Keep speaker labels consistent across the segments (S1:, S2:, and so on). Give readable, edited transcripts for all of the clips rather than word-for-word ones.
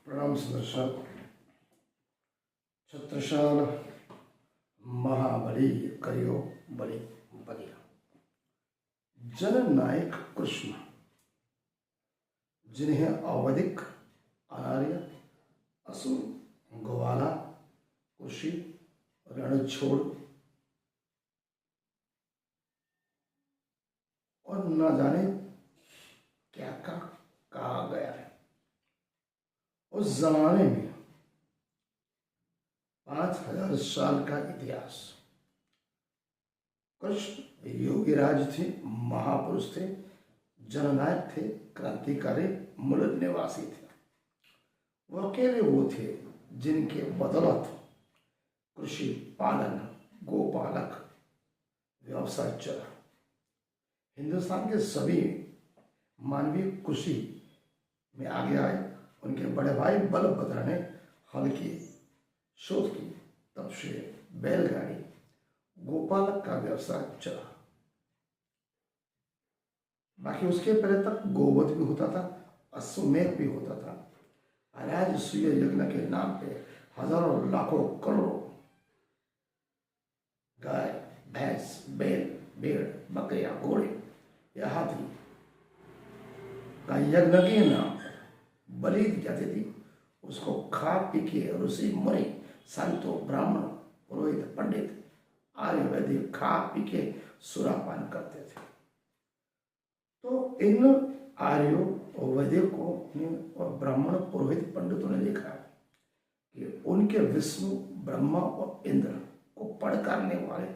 S1: प्रणाम सदर्शक। छत्रसाल महाबली करियो बलि बलिया। जननायक कृष्ण, जिन्हें अवधिक, आर्य, असुर, ग्वाला, कुशी, रणछोड़ और न जाने क्या कहा गया है। उस जमाने में 5000 साल का इतिहास। कृष्ण योगीराज थे, महापुरुष थे, जननायक थे, क्रांतिकारी, मूल निवासी थे। वो अकेले वो थे जिनके बदौलत कृषि, पालन, गोपालक व्यवसाय चला। हिंदुस्तान के सभी मानवीय कृषि में आगे आए। उनके बड़े भाई बलभद्र ने हल की शोध की। तब से बैलगाड़ी, गोपालक का व्यवसाय चला। बाकी उसके पहले तक गोवध भी होता था, अश्वमेध भी होता था। राजसूय यज्ञ के नाम पे हजारों, लाखों, करोड़ों गाय, भैंस, बैल, भेड़, बकरियां, घोड़े या हाथी का यज्ञ के नाम बलि दी जाती थी। उसको खा पी के ऋषि मुनि, संतों, ब्राह्मण, पुरोहित, पंडित, आयुर्वेदिक खा पी के सुरापान करते थे। तो इन आर्यों और वैदिकों और ब्राह्मण, पुरोहित, पंडितों ने देखा कि उनके विष्णु, ब्रह्मा और इंद्र को पड़कारने वाले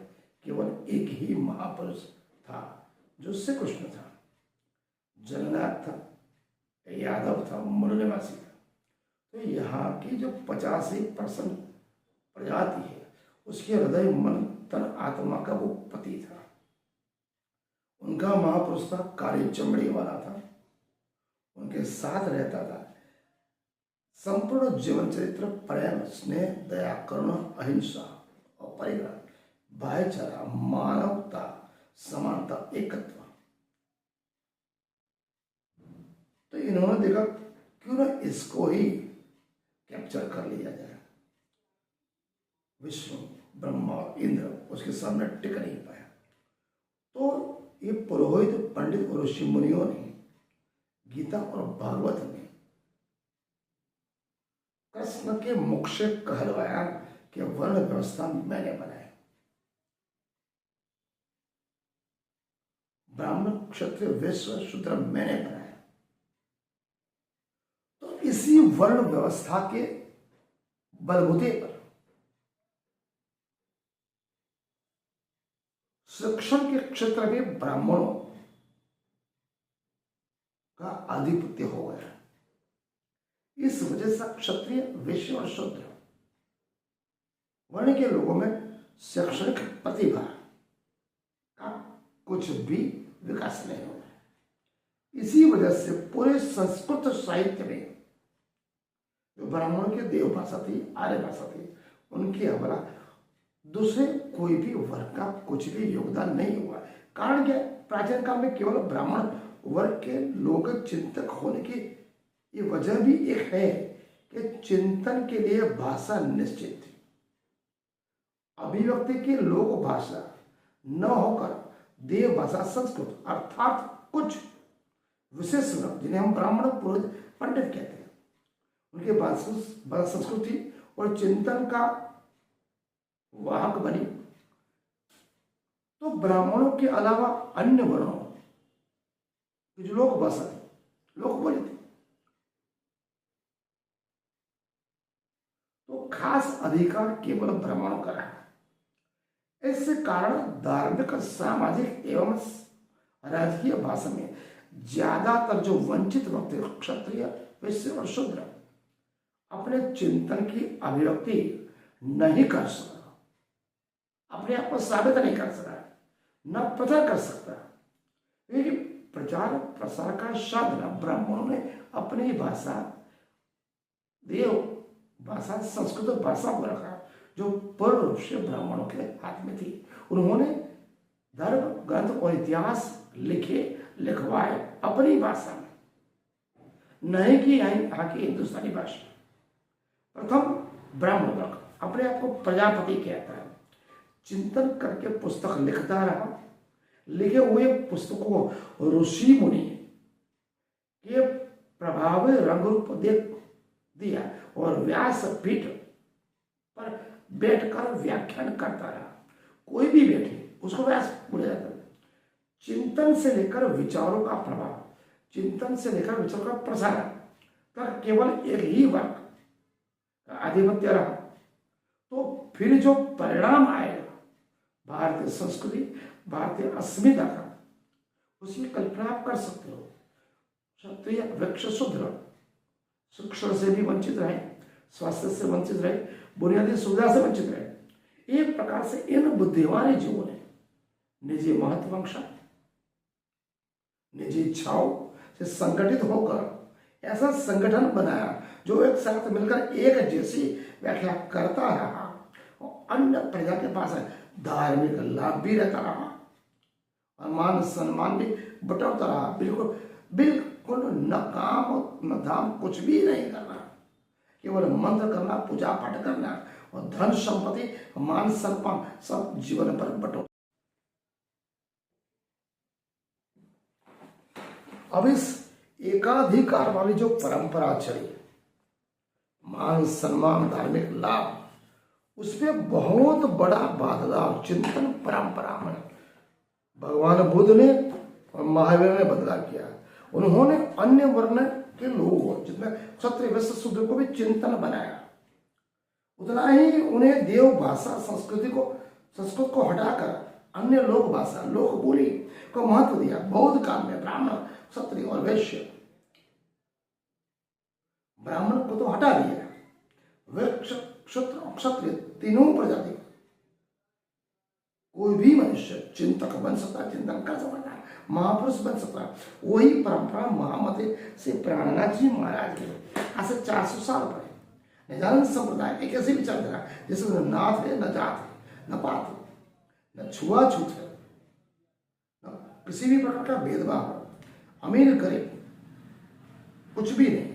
S1: केवल एक ही महापुरुष था, जो श्री कृष्ण था। जननायक था, यादव था, मूल निवासी था। तो यहाँ की जो 85% प्रजाति है, उसके हृदय, मन, तन, आत्मा का वो पति था। उनका महापुरुष था, काली चमड़ी वाला था, उनके साथ रहता था। संपूर्ण जीवन चरित्र प्रेम, स्नेह, दया, करुणा, अहिंसा और परिग्रह, भाईचारा, मानवता, समानता, एकत्व। तो इन्होंने देखा क्यों ना इसको ही कैप्चर कर लिया जाए। विष्णु, ब्रह्मा और इंद्र उसके सामने टिक नहीं पाया। तो ये पुरोहित, पंडित और ऋषि मुनियों ने गीता और भागवत में कृष्ण के मुख से कहलवाया कि वर्ण व्यवस्था मैंने बनाई। ब्राह्मण, क्षत्रिय, वैश्य, शूद्र मैंने बनाया। तो इसी वर्ण व्यवस्था के बलबूते पर शिक्षण के क्षेत्र में ब्राह्मणों का आधिपत्य हो गया। इस वजह से क्षत्रिय, वैश्य और शूद्र वर्ण के लोगों में शैक्षणिक प्रतिभा का कुछ भी विकास नहीं हो रहा। इसी वजह से पूरे संस्कृत साहित्य में जो ब्राह्मणों की देव भाषा थी, आर्य भाषा थी, उनकी अवला दूसरे कोई भी वर्ग का कुछ भी योगदान नहीं हुआ। कारण क्या? प्राचीन काल में केवल ब्राह्मण वर्ग के लोग चिंतक होने की ये वजह भी एक है कि चिंतन के लिए भाषा निश्चित थी। अभिव्यक्ति की लोक भाषा न होकर देव भाषा संस्कृत, अर्थात कुछ विशेष वर्ग जिन्हें हम ब्राह्मण, पुरोहित, पंडित कहते हैं, उनके भाषा संस्कृत थी और चिंतन का वाहक बनी। तो ब्राह्मणों के अलावा अन्य वर्णों की जो लोक भाषा थी, लोक बोली थी, तो खास अधिकार केवल ब्राह्मणों का रहा। इससे कारण धार्मिक, सामाजिक एवं राजकीय भाषा में ज्यादातर जो वंचित वर्ग थे, क्षत्रिय, वैश्य और शूद्र, अपने चिंतन की अभिव्यक्ति नहीं कर सका, अपने आप को साबित नहीं कर सका, न प्रचार कर सकता। क्योंकि प्रचार प्रसार का साधन ब्राह्मणों ने अपनी भाषा, देव भाषा, संस्कृत भाषा को रखा, जो पूर्ण रूप से ब्राह्मणों के हाथ में थी। उन्होंने धर्म ग्रंथ और इतिहास लिखे, लिखवाए अपनी भाषा में, नहीं कि यहाँ की हिंदुस्तानी भाषा। प्रथम ब्राह्मण वर्ग अपने आप को प्रजापति कहता है, चिंतन करके पुस्तक लिखता रहा। लिखे हुए पुस्तकों को ऋषि मुनि के प्रभाव रंग रूप दे दिया और व्यास पीठ पर बैठकर व्याख्यान करता रहा। कोई भी बैठे उसको व्यास बोला जाता है। चिंतन से लेकर विचारों का प्रभाव, चिंतन से लेकर विचारों का प्रसारण तक केवल एक ही वर्ग का आधिपत्य रहा। तो फिर जो परिणाम आएगा भारतीय संस्कृति, भारतीय अस्मिता का, उसकी कल्पना आप कर सकते हो। क्षत्रिय वृक्ष शूद्र शिक्षण से भी वंचित रहे, स्वास्थ्य से वंचित रहे, बुनियादी सुविधा से वंचित रहे। एक प्रकार से इन बुद्धिवान जीवों ने निजी महत्वाकांक्षा, निजी इच्छाओं से संगठित होकर ऐसा संगठन बनाया जो एक साथ मिलकर एक जैसी व्याख्या करता रहा और अन्य प्रजा के पास धार्मिक लाभ भी रहता रहा और मान सम्मान भी बटोरता रहा। बिल्कुल बिल्कुल न काम न धाम, कुछ भी नहीं करना, केवल मंत्र करना, पूजा पाठ करना और धन संपत्ति मान सम्मान सब जीवन पर बटोर। अब इस एकाधिकार वाली जो परंपरा चली, मान सम्मान धार्मिक लाभ, उसमें बहुत बड़ा बदलाव चिंतन परंपरा में भगवान बुद्ध ने और महावीर ने बदलाव किया। उन्होंने अन्य वर्ण के लोगों जितने क्षत्रिय वैश्य शूद्र को भी चिंतन बनाया, उतना ही उन्हें देव भाषा संस्कृत को हटाकर अन्य लोक भाषा लोक बोली को महत्व दिया। बौद्ध काल में ब्राह्मण क्षत्रिय और वैश्य, ब्राह्मण को तो हटा दिया, वैश्य क्षत्र और क्षत्रिय तीनों प्रजाति कोई भी मनुष्य चिंतक बन सकता, चिंतन कर सकता, महापुरुष बन सकता। वही परंपरा महामते से प्राणनाथ जी महाराज के आज से 400 साल पहले निजानंद संप्रदाय एक ऐसी विचारधारा जिसमें न नाथ है, न जात है, न पात है, न छुआछूत है, न किसी भी प्रकार का भेदभाव है, अमीर गरीब कुछ भी नहीं।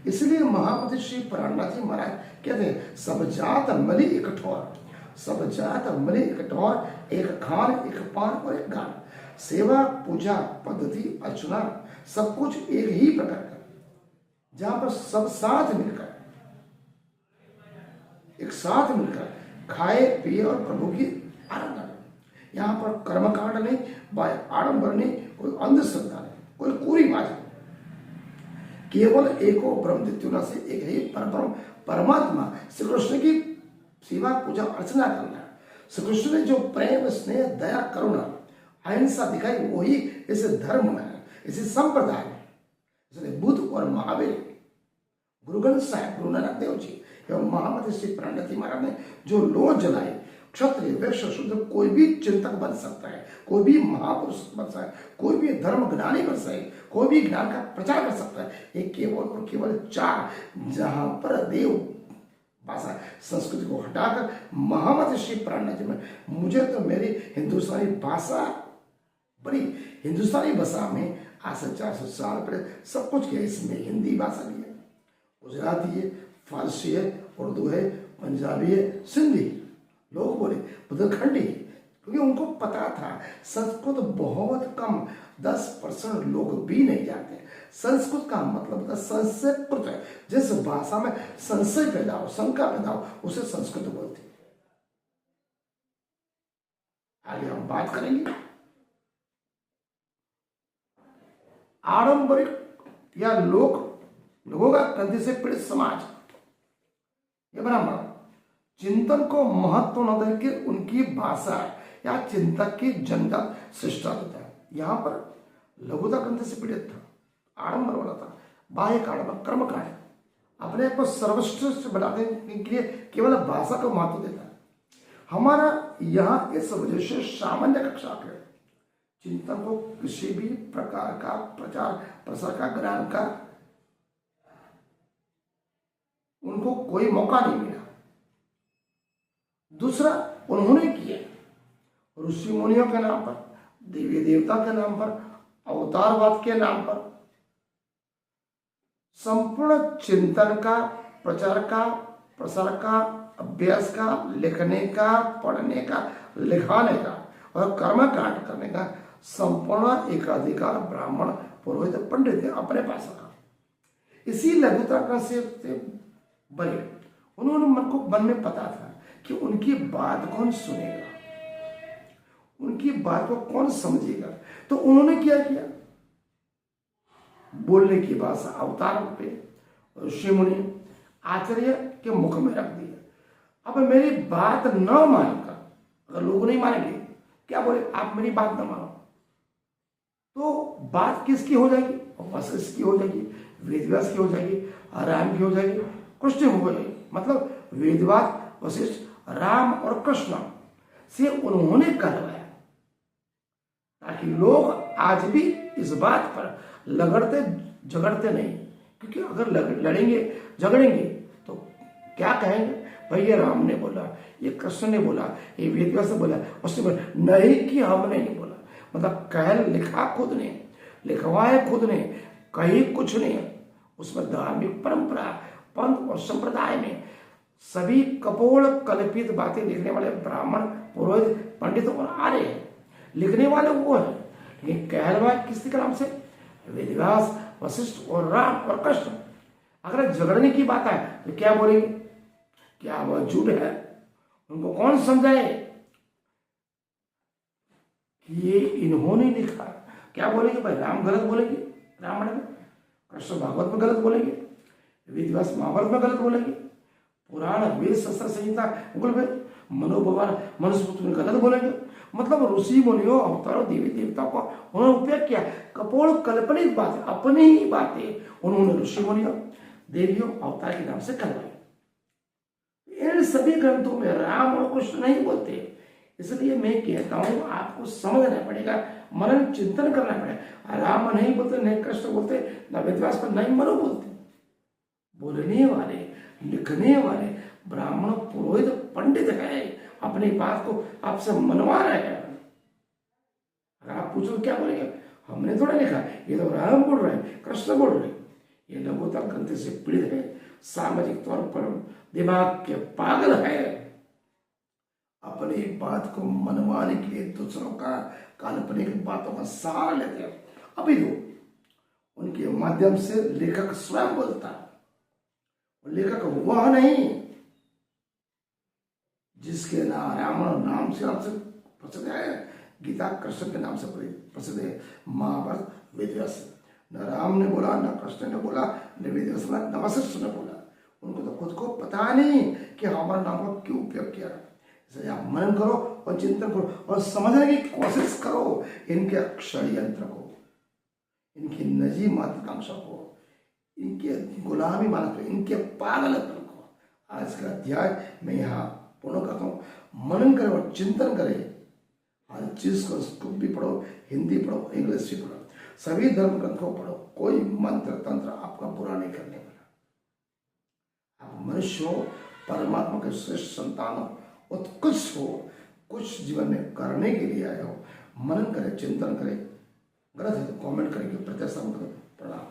S1: इसलिए महामते श्री प्राणनाथ जी महाराज कहते हैं, सब जात मली एक ठोर, सब जात मली एक ठोर, एक खान एक पान और एक गान, सेवा पूजा पद्धति अर्चना सब कुछ एक ही प्रकार का, जहां पर सब साथ मिलकर एक साथ मिलकर खाए पिए और प्रभु की आराधना करें। यहाँ पर कर्मकांड नहीं, आडंबर नहीं, कोई अंधश्रद्धा नहीं, कोई कोरी बात नहीं, केवल एको ब्रह्म द्वितीय से एक ही परमात्मा श्री कृष्ण की सेवा पूजा अर्चना करना। श्री कृष्ण ने जो प्रेम स्नेह दया करुणा अहिंसा दिखाई, वही इस धर्म में, इस संप्रदाय में, इसलिए बुद्ध और महावीर गुरु ग्रंथ साहिब, गुरु नानक देव जी एवं महामते श्री प्राणनाथ जी महाराज ने जो लौ जलाई, क्षत्रिय वैश्य शूद्र कोई भी चिंतक बन सकता है, कोई भी महापुरुष बन सकता है, कोई भी धर्म ज्ञानी बन सकता है, कोई भी ज्ञान का प्रचार कर सकता है। ये केवल और केवल 4, जहां पर देव भाषा संस्कृति को हटाकर महामते श्री प्राणनाथ जी में, मुझे तो मेरी हिंदुस्तानी भाषा बड़ी, हिंदुस्तानी भाषा में आज से 400 साल पहले सब कुछ किया। इसमें हिंदी भाषा भी है, गुजराती है, फारसी है, उर्दू है, पंजाबी है, सिंधी लोग बोले, बुंदेलखंडी, क्योंकि उनको पता था संस्कृत बहुत कम 10% लोग भी नहीं जानते। संस्कृत का मतलब होता है संशयकृत है, जिस भाषा में संशय पैदा हो, शंका पैदा हो, उसे संस्कृत बोलते हैं। आगे हम बात करेंगे आडंबरिक या लोगों का कंधे से पीड़ित समाज, ये ब्राह्मण चिंतन को महत्व न देकर उनकी भाषा या चिंतक की जनता सृष्टा देता है। यहाँ पर लघुता ग्रंथ से पीड़ित था, आडंबर वाला था, बाह्य आडंबर कर्म कांड, अपने आप को सर्वश्रेष्ठ बनाने के लिए केवल भाषा को महत्व देता है। हमारा यहाँ इस वजह से सामान्य कक्षा के चिंतन को किसी भी प्रकार का प्रचार प्रसार का ज्ञान का उनको कोई मौका नहीं मिला। दूसरा, उन्होंने किया ऋषि मुनियों के नाम पर, देवी देवता के नाम पर, अवतारवाद के नाम पर संपूर्ण चिंतन का प्रचार का प्रसार का, अभ्यास का, लिखने का, पढ़ने का, लिखाने का और कर्मकांड करने का संपूर्ण एकाधिकार ब्राह्मण, पुरोहित, पंडित ने अपने पास रखा। इसी लघुता से बने उन्होंने मन में पता था कि उनकी बात कौन सुनेगा, उनकी बात को कौन समझेगा। तो उन्होंने क्या किया, बोलने की भाषा अवतार पे ऋषि मुनि आचार्य के मुख में रख दिया। अब मेरी बात न मानकर, अगर लोग नहीं मानेंगे, क्या बोले, आप मेरी बात न मानो, तो बात किसकी हो जाएगी, वशिष्ठ की हो जाएगी, वेदव्यास की हो जाएगी, राम की हो जाएगी, कृष्ण की हो जाएगी। मतलब वेदव्यास, वशिष्ठ, राम और कृष्ण से उन्होंने करवाया, ताकि लोग आज भी इस बात पर लगड़ते झगड़ते नहीं। क्योंकि अगर लड़ेंगे झगड़ेंगे तो क्या कहेंगे, भाई ये राम ने बोला, ये कृष्ण ने बोला, ये वेदव्यास ने बोला, उसने बोला, नहीं कि हमने नहीं बोला। मतलब कह लिखा खुद ने, लिखवाए खुद ने, कही कुछ नहीं। उसमें धार्मिक परंपरा, पंथ और संप्रदाय में सभी कपोल कल्पित बातें लिखने वाले ब्राह्मण, पुरोहित, पंडित और आर्य हैं। लिखने वाले वो है, लेकिन कहलवाए किसके नाम से, वेदव्यास, वशिष्ठ और राम और कृष्ण। अगर झगड़ने की बात है तो क्या बोलेंगे, क्या वह झूठ है, उनको कौन समझाए कि ये इन्होंने लिखा। क्या बोलेंगे, भाई राम गलत बोलेंगे रामायण में, कृष्ण भागवत में गलत बोलेंगे, वेदव्यास महाभारत में गलत बोलेंगे, पुराण वेद शस्त्र संहिता में मनोभगवान मनुस्मृति में गलत बोलेंगे। मतलब ऋषि मुनियों, अवतारों, देवी देवताओं को उन्होंने उपयोग किया, कपोल कल्पनित बातें, अपनी ही बातें उन्होंने ऋषि मुनियों, देवियों, अवतार के नाम से करवाई। इन सभी ग्रंथों में राम और कृष्ण नहीं बोलते। इसलिए मैं कहता हूं आपको समझना पड़ेगा, मनन चिंतन करना पड़ेगा। राम नहीं बोलते, नहीं कृष्ण बोलते, न वेदव्यास पर, नहीं मनु बोलते। बोलने वाले, लिखने वाले ब्राह्मण, पुरोहित, पंडित है, अपनी बात को आपसे मनवा रहे हैं। अगर आप पूछो क्या बोलेंगे, हमने थोड़ा लिखा, ये तो राम बोल रहे हैं, कृष्ण बोल रहे हैं। ये लघुता ग्रंथ से पीड़ित है, सामाजिक तौर पर दिमाग के पागल है, अपनी बात को मनवाने के लिए दूसरों का काल्पनिक बातों का सहारा लेते हैं। अभी तो उनके माध्यम से लेखक स्वयं बोलता है, लेखक वह नहीं जिसके नाम रावण नाम से प्रसिद्ध है, गीता कृष्ण के नाम से प्रसिद्ध है, महाभारत वेदव्यास। न राम ने बोला, न कृष्ण ने बोला, न वेदव्यास ने, न वशिष्ठ ने बोला। उनको तो खुद को पता नहीं कि हमारे नाम का क्यों उपयोग किया। इसलिए आप मनन करो और चिंतन करो और समझने की कोशिश करो इनके अक्षर यंत्र को, इनकी नजी महत्वाकांक्षा को, इनके गुलामी मानक, इनके पागलपन को। आज का अध्याय मैं यहाँ पूर्ण करता हूँ। मनन करें और चिंतन करें, हर चीज को, उसको भी पढ़ो, हिंदी पढ़ो, इंग्लिश भी पढ़ो, सभी धर्म ग्रंथ को पढ़ो। कोई मंत्र तंत्र आपका बुरा नहीं करने वाला। आप मनुष्य हो, परमात्मा के श्रेष्ठ संतान हो, उत्कृष्ट हो, कुछ जीवन में करने के लिए आए हो। मनन करें, चिंतन करें, गलत है तो कमेंट करेंगे, प्रत्याशा करें। प्रणाम।